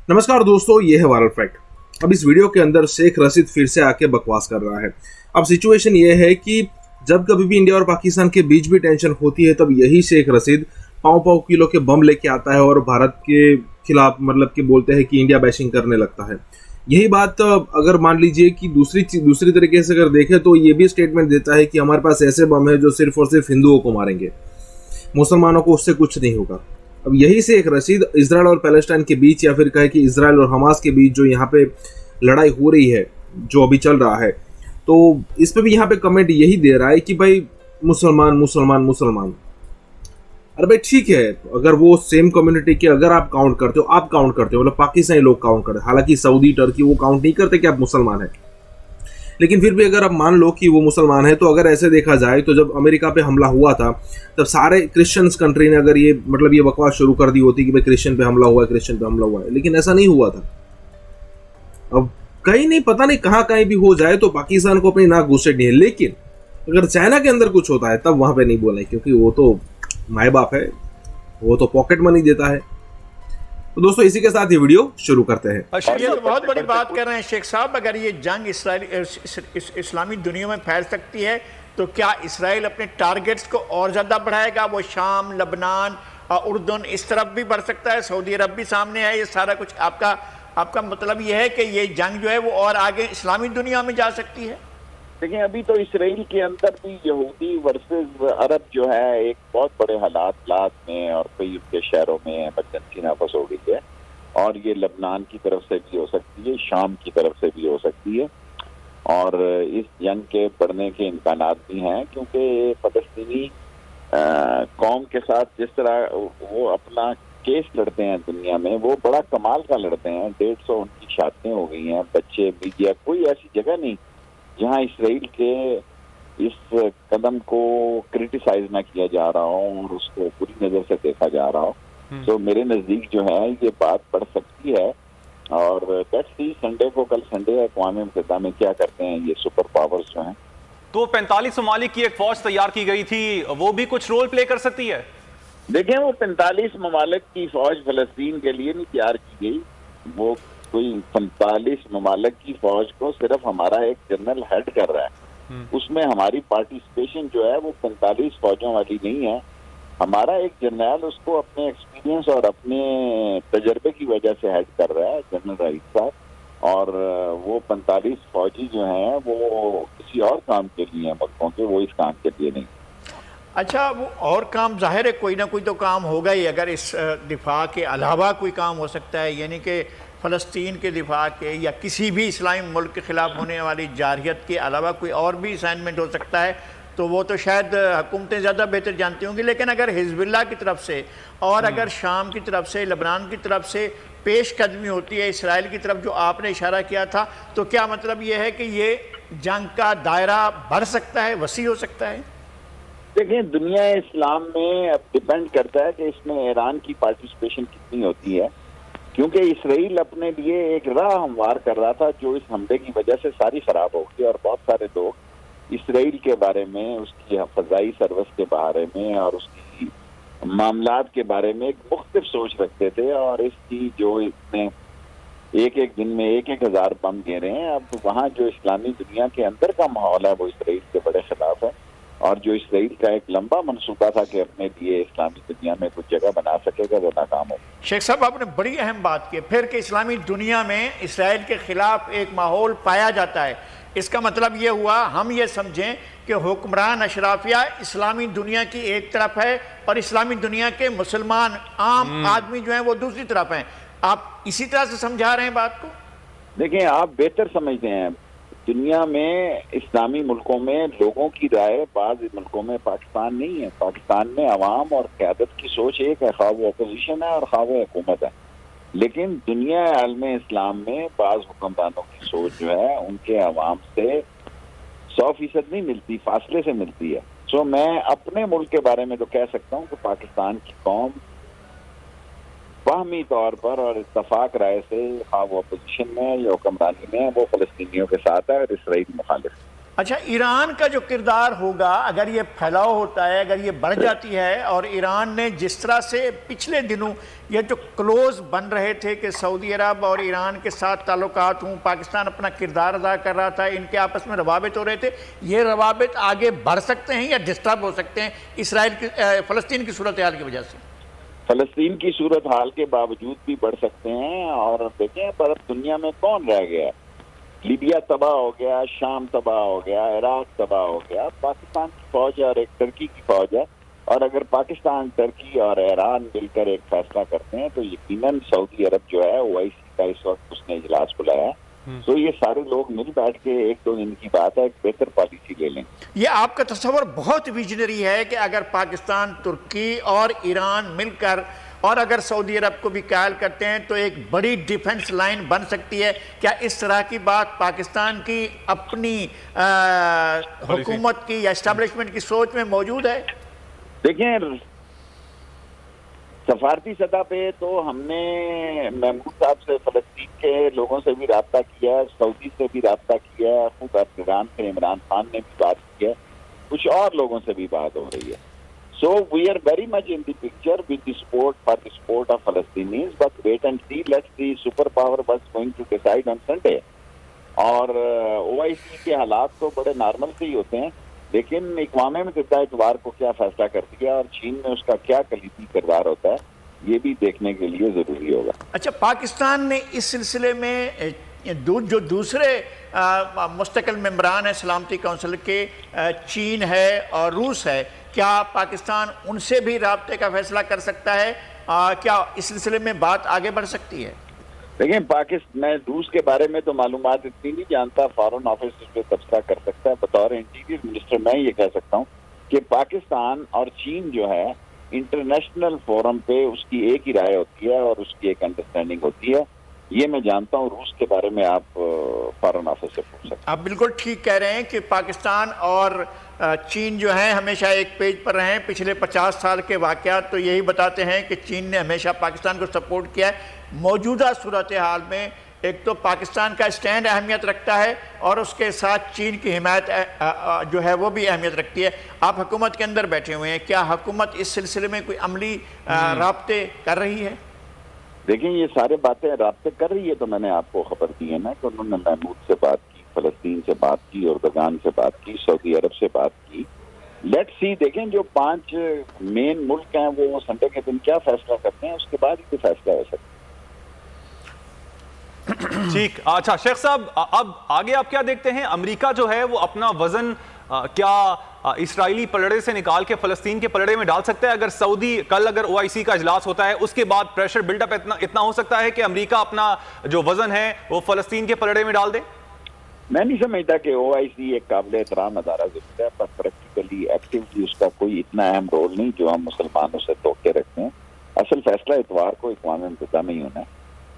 नमस्कार दोस्तों, ये है वायरल फैक्ट। अब इस वीडियो के अंदर शेख रशीद फिर से आके बकवास कर रहा है। अब सिचुएशन ये है कि जब कभी भी इंडिया और पाकिस्तान के बीच भी टेंशन होती है तब यही शेख रशीद पाँव पाँव किलो के बम लेके आता है और भारत के खिलाफ मतलब कि बोलते हैं कि इंडिया बैशिंग करने लगता है। यही बात अगर मान लीजिए कि दूसरी तरीके से अगर देखें तो ये भी स्टेटमेंट देता है कि हमारे पास ऐसे बम है जो सिर्फ और सिर्फ हिंदुओं को मारेंगे, मुसलमानों को उससे कुछ नहीं होगा। अब यही से एक रशीद इजराइल और पैलेस्टाइन के बीच या फिर कहे कि इजराइल और हमास के बीच जो यहाँ पे लड़ाई हो रही है, जो अभी चल रहा है, तो इस पे भी यहाँ पे कमेंट यही दे रहा है कि भाई मुसलमान मुसलमान मुसलमान। अरे भाई ठीक है, अगर वो सेम कम्युनिटी के अगर आप काउंट करते हो, मतलब पाकिस्तानी लोग काउंट करते, हालांकि सऊदी टर्की वो काउंट नहीं करते कि आप मुसलमान हैं, लेकिन फिर भी अगर आप मान लो कि वो मुसलमान है, तो अगर ऐसे देखा जाए तो जब अमेरिका पे हमला हुआ था तब सारे क्रिश्चियंस कंट्री ने अगर ये बकवास शुरू कर दी होती कि भाई क्रिश्चियन पे हमला हुआ है, लेकिन ऐसा नहीं हुआ था। अब कहीं नहीं, पता नहीं कहीं भी हो जाए तो पाकिस्तान को अपनी नाक घुसेड़नी है, लेकिन अगर चाइना के अंदर कुछ होता है तब वहां पे नहीं बोले, क्योंकि वो तो माए बाप है, वो तो पॉकेट मनी देता है। तो दोस्तों इसी के साथ ये वीडियो शुरू करते हैं। ये तो बहुत बड़ी बात कर रहे हैं शेख साहब। अगर ये जंग इस्लामी दुनिया में फैल सकती है तो क्या इसराइल अपने टारगेट्स को और ज़्यादा बढ़ाएगा? वो शाम, लबनान, उर्दन इस तरफ भी बढ़ सकता है, सऊदी अरब भी सामने है। ये सारा कुछ आपका मतलब ये है कि ये जंग जो है वो और आगे इस्लामी दुनिया में जा सकती है? देखिए, अभी तो इसराइल के अंदर भी यहूदी वर्सेस अरब जो है एक बहुत बड़े हालात में और कई उनके शहरों में इमरजेंसी नाफस हो गई है, और ये लबनान की तरफ से भी हो सकती है, शाम की तरफ से भी हो सकती है, और इस जंग के बढ़ने के इम्कानात भी हैं, क्योंकि फलस्तीनी कौम के साथ जिस तरह वो अपना केस लड़ते हैं दुनिया में, वो बड़ा कमाल का लड़ते हैं। 150 उनकी शादियां हो गई हैं, बच्चे, मीडिया, कोई ऐसी जगह नहीं जहां इसराइल के इस कदम को क्रिटिसाइज ना किया जा रहा हो और उसको बुरी नजर से देखा जा रहा हो। तो मेरे नजदीक जो है ये बात बढ़ सकती है, और लेट्स सी संडे को, कल संडे है, अक़वाम मुत्तहिदा में क्या करते हैं ये सुपर पावर्स जो हैं। तो 45 ममालिक की एक फौज तैयार की गई थी, वो भी कुछ रोल प्ले कर सकती है? देखें, वो 45 ममालिक की फौज फलस्तीन के लिए नहीं तैयार की गई। वो कोई 45 ममालिक की फौज को सिर्फ हमारा एक जनरल हेड कर रहा है। उसमें हमारी पार्टिसिपेशन जो है वो 45 फौजों वाली नहीं है। हमारा एक जनरल उसको अपने एक्सपीरियंस और अपने तजर्बे की वजह से हेड कर रहा है, जनरल रईस साहब, और वो 45 फौजी जो हैं वो किसी और काम के लिए हैं मुल्कों के, वो इस काम के लिए नहीं। अच्छा, वो और काम जाहिर है कोई ना कोई तो काम होगा ही। अगर इस दिफा के अलावा कोई काम हो सकता है, यानी कि फ़लस्तीन के दिफा के या किसी भी इस्लामी मुल्क के ख़िलाफ़ होने वाली जारहियत के अलावा कोई और भी असाइनमेंट हो सकता है, तो वो तो शायद हुकूमतें ज़्यादा बेहतर जानती होंगी। लेकिन अगर हिज़्बुल्लाह की तरफ से और अगर शाम की तरफ से, लबनान की तरफ से पेश कदमी होती है इसराइल की तरफ, जो आपने इशारा किया था, तो क्या मतलब ये है कि ये जंग का दायरा बढ़ सकता है, वसी हो सकता है? देखिए, दुनिया इस्लाम में अब डिपेंड करता है कि इसमें ईरान की पार्टिसिपेशन कितनी होती है, क्योंकि इसराइल अपने लिए एक राह हमवार कर रहा था जो इस हमले की वजह से सारी खराब हो गई, और बहुत सारे लोग इसराइल के बारे में, उसकी फजाई सर्विस के बारे में और उसकी मामलात के बारे में एक मुख्तलिफ सोच रखते थे, और इसकी जो इसने एक दिन में 1,000 बम गिरे हैं। अब वहाँ जो इस्लामी दुनिया के अंदर का माहौल है वो इसराइल के बड़े खिलाफ है, और जो इसराइल का एक लंबा मनसूबा था कि अपने लिए इस्लामी दुनिया में कुछ जगह बना सकेगा, वो नाकाम हो। शेख साहब, आपने बड़ी अहम बात की फिर कि इस्लामी दुनिया में इसराइल के खिलाफ एक माहौल पाया जाता है। इसका मतलब ये हुआ, हम ये समझें कि हुक्मरान अशराफिया इस्लामी दुनिया की एक तरफ है और इस्लामी दुनिया के मुसलमान आम आदमी जो हैं वो दूसरी तरफ हैं। आप इसी तरह से समझा रहे हैं बात को? देखिए, आप बेहतर समझते हैं, दुनिया में इस्लामी मुल्कों में लोगों की राय बाज़ मुल्कों में पाकिस्तान नहीं है। पाकिस्तान में अवाम और क़यादत की सोच एक है, ख़्वाह वो अपोजिशन है और ख़्वाह वो हुकूमत है। लेकिन दुनिया आलम इस्लाम में बाज़ हुक्मरानों की सोच जो है उनके अवाम से 100% नहीं मिलती, फासले से मिलती है। सो मैं अपने मुल्क के बारे में तो कह सकता हूँ कि पाकिस्तान की कौम बाहमी तौर पर और इत्तफाक राय से, हाँ वो अपोजिशन में या हुक्मरानी में, वो फ़लस्तीनियों के साथ है और इसराइल मुखालिफ। اچھا، ایران کا جو کردار ہوگا اگر یہ پھیلاؤ ہوتا ہے، اگر یہ بڑھ جاتی ہے، اور ایران نے جس طرح سے پچھلے دنوں یہ جو کلوز بن رہے تھے کہ سعودی عرب اور ایران کے ساتھ تعلقات ہوں، پاکستان اپنا کردار ادا کر رہا تھا، ان کے آپس میں روابط ہو رہے تھے، یہ روابط آگے بڑھ سکتے ہیں یا ڈسٹرب ہو سکتے ہیں اسرائیل کی فلسطین کی صورتحال کی وجہ سے؟ فلسطین کی صورتحال کے باوجود بھی بڑھ سکتے ہیں. اور دیکھیں پر اب دنیا میں کون رہ گیا ہے؟ لیبیا تباہ ہو گیا، شام تباہ ہو گیا، عراق تباہ ہو گیا، پاکستان کی فوج ہے اور ایک ترکی کی فوج ہے. اور اگر پاکستان، ترکی اور ایران مل کر ایک فیصلہ کرتے ہیں تو یقیناً سعودی عرب جو ہے OIC کا اس وقت اس نے اجلاس بلایا ہے، تو یہ سارے لوگ مل بیٹھ کے 1-2 دن کی بات ہے ایک بہتر پالیسی لے لیں. یہ آپ کا تصور بہت ویژنری ہے کہ اگر پاکستان، ترکی اور ایران مل کر اور اگر سعودی عرب کو بھی قائل کرتے ہیں تو ایک بڑی ڈیفنس لائن بن سکتی ہے. کیا اس طرح کی بات پاکستان کی اپنی حکومت کی یا اسٹیبلشمنٹ کی سوچ میں موجود ہے؟ دیکھیں، سفارتی سطح پہ تو ہم نے محمود صاحب سے، فلسطین کے لوگوں سے بھی رابطہ کیا ہے، سعودی سے بھی رابطہ کیا ہے، خود ایران سے عمران خان نے بھی بات کی ہے، کچھ اور لوگوں سے بھی بات ہو رہی ہے. So we are very much in the picture with the support of Palestinians, but wait and see, let's see superpower what's going to decide on Sunday. اور OIC کے حالات تو بڑے نارمل سے ہی ہوتے ہیں، لیکن اقوام متحدہ اتوار کو کیا فیصلہ کرتی ہے اور چین میں اس کا کیا کلیدی کردار ہوتا ہے، یہ بھی دیکھنے کے لیے ضروری ہوگا. اچھا، پاکستان نے اس سلسلے میں جو دوسرے مستقل ممبران ہیں سلامتی کونسل کے، چین ہے اور روس ہے، کیا پاکستان ان سے بھی رابطے کا فیصلہ کر سکتا ہے؟ کیا اس سلسلے میں بات آگے بڑھ سکتی ہے؟ دیکھیں، میں روس کے بارے میں تو معلومات اتنی نہیں جانتا، فارن آفس اس پہ تبصرہ کر سکتا ہے. بطور انٹیریئر منسٹر میں یہ کہہ سکتا ہوں کہ پاکستان اور چین جو ہے انٹرنیشنل فورم پہ اس کی ایک ہی رائے ہوتی ہے اور اس کی ایک انڈرسٹینڈنگ ہوتی ہے. یہ میں جانتا ہوں. روس کے بارے میں آپ فارن آفس سے پوچھ سکتے ہیں. آپ بالکل ٹھیک کہہ رہے ہیں کہ پاکستان اور چین جو ہیں ہمیشہ ایک پیج پر رہے ہیں. پچھلے 50 سال کے واقعات تو یہی بتاتے ہیں کہ چین نے ہمیشہ پاکستان کو سپورٹ کیا ہے. موجودہ صورتحال میں ایک تو پاکستان کا اسٹینڈ اہمیت رکھتا ہے اور اس کے ساتھ چین کی حمایت جو ہے وہ بھی اہمیت رکھتی ہے. آپ حکومت کے اندر بیٹھے ہوئے ہیں، کیا حکومت اس سلسلے میں کوئی عملی رابطے کر رہی ہے؟ دیکھیں، یہ سارے باتیں رابطے کر رہی ہے تو میں نے آپ کو خبر دی ہے نا کہ انہوں نے محمود سے بات کی، فلسطین سے بات کی، اردگان سے بات کی، سعودی عرب سے بات کی. لیٹ سی، دیکھیں جو 5 مین ملک ہیں وہ سنڈے کے دن کیا فیصلہ کرتے ہیں، اس کے بعد ہی کوئی فیصلہ ہو سکتا ہے. ٹھیک. اچھا شیخ صاحب، اب آگے آپ کیا دیکھتے ہیں؟ امریکہ جو ہے وہ اپنا وزن کیا اسرائیلی پلڑے سے نکال کے فلسطین کے پلڑے میں ڈال سکتا ہے؟ اگر سعودی کل اگر OIC کا اجلاس ہوتا ہے اس کے بعد پریشر بلڈ اپ اتنا ہو سکتا ہے کہ امریکہ اپنا جو وزن ہے وہ فلسطین کے پلڑے میں ڈال دے؟ میں نہیں سمجھتا کہ OIC ایک قابل احترام ادارہ ضرور ہے، پر پریکٹیکلی ایکٹیولی اس کا کوئی اتنا اہم رول نہیں جو ہم مسلمانوں سے توقع رکھتے ہیں. اصل فیصلہ اتوار کو اقوام متحدہ میں ہی ہونا ہے،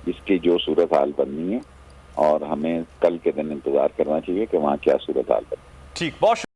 اس کی جو صورتحال بننی ہے، اور ہمیں کل کے دن انتظار کرنا چاہیے کہ وہاں کیا صورتحال بنی. ٹھیک، بہت